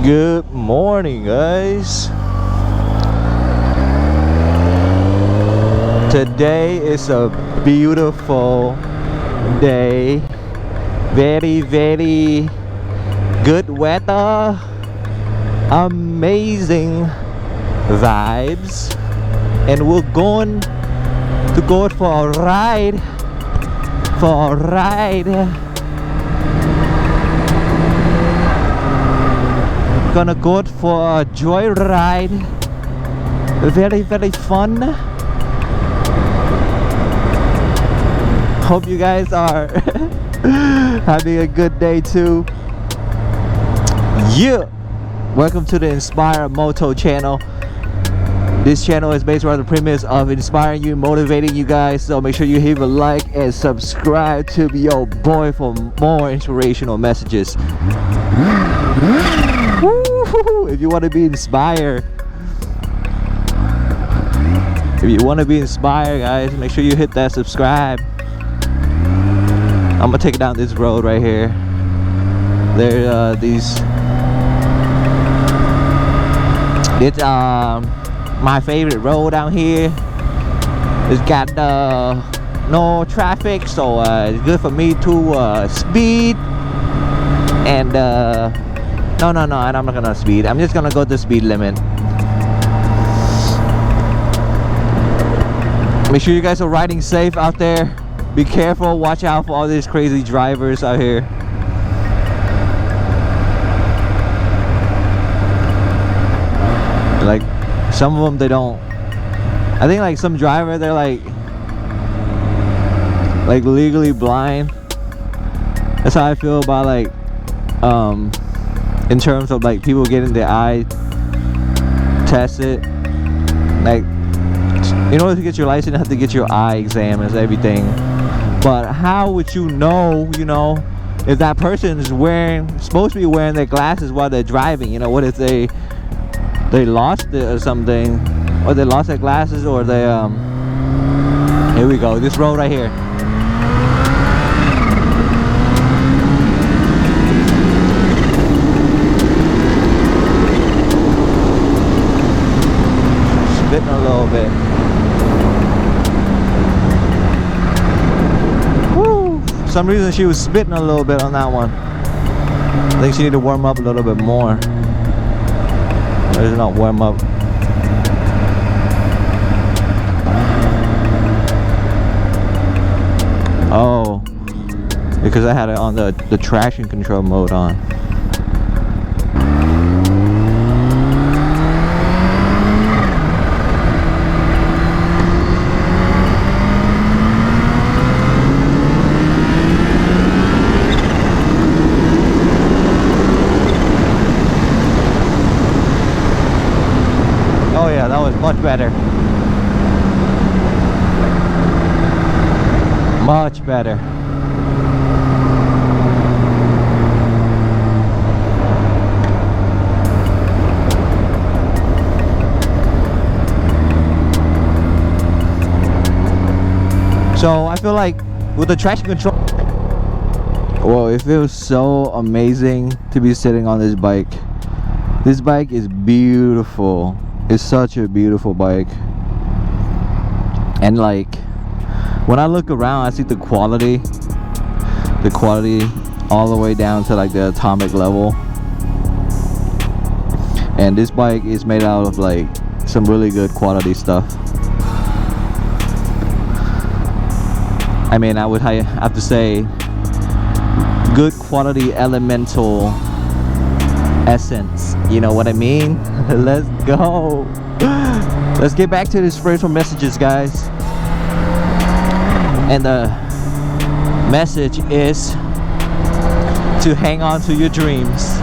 Good morning, guys. Today is a beautiful day. Very, very good weather. Amazing vibes. And we're going to go for a ride. Gonna go for a joyride. Very, very fun. Hope you guys are having a good day too. Yeah. Welcome to the Inspire Moto channel. This channel is based around the premise of inspiring you, motivating you guys. So make sure you hit a like and subscribe to be your boy for more inspirational messages. If you want to be inspired, guys, make sure you hit that subscribe. I'm gonna take it down this road right here. There it's my favorite road down here. It's got no traffic, so it's good for me to speed. And no, I'm not gonna speed. I'm just gonna go the speed limit. Make sure you guys are riding safe out there. Be careful, watch out for all these crazy drivers out here. Like some of them, they don't. I think like some driver, they're like legally blind. That's how I feel about like in terms of like people getting their eye tested. Like, in order to get your license, you have to get your eye examined and everything. But how would you know, if that person is supposed to be wearing their glasses while they're driving? What if they lost it or something, or they lost their glasses, or they here we go, this road right here. Spitting a little bit. Woo! For some reason she was spitting a little bit on that one. I think she needed to warm up a little bit more. There's not warm up. Oh, because I had it on the traction control mode on. Oh yeah, that was much better. Much better. So I feel like with the traction control, whoa, it feels so amazing to be sitting on this bike. This bike is beautiful. It's such a beautiful bike. And like, when I look around, I see the quality all the way down to like the atomic level. And this bike is made out of like some really good quality stuff. I mean, I would have to say good quality elemental essence, you know what I mean? Let's go. Let's get back to the inspirational messages, guys. And the message is to hang on to your dreams.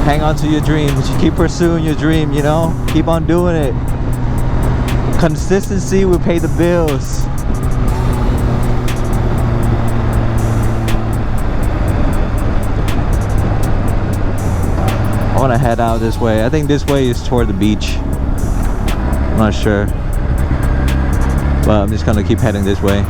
Hang on to your dreams. You keep pursuing your dream, keep on doing it. Consistency will pay the bills. I want to head out this way. I think this way is toward the beach. I'm not sure, but I'm just gonna keep heading this way.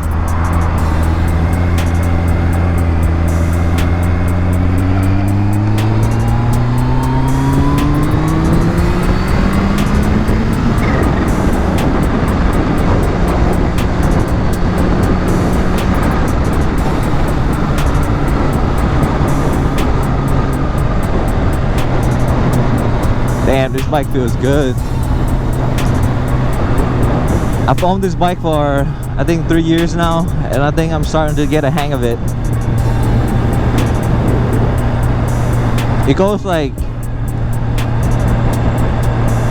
Damn, this bike feels good. I've owned this bike for I think 3 years now, and I think I'm starting to get a hang of it. It goes like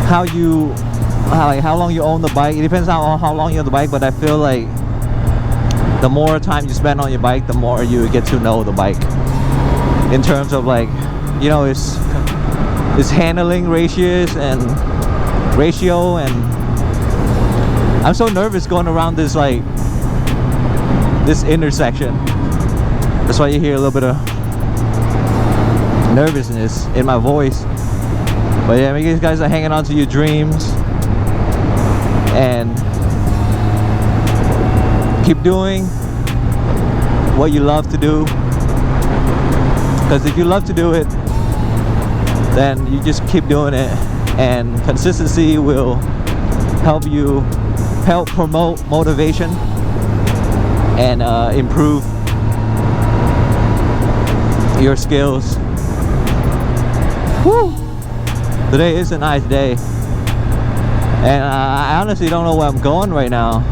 how long you own the bike. It depends on how long you own the bike, but I feel like the more time you spend on your bike, the more you get to know the bike. In terms of like, you know, its handling ratio, and I'm so nervous going around this intersection. That's why you hear a little bit of nervousness in my voice. But yeah, you guys are hanging on to your dreams and keep doing what you love to do, because if you love to do it, then you just keep doing it, and consistency will help promote motivation and improve your skills. Woo! Today is a nice day, and I honestly don't know where I'm going right now.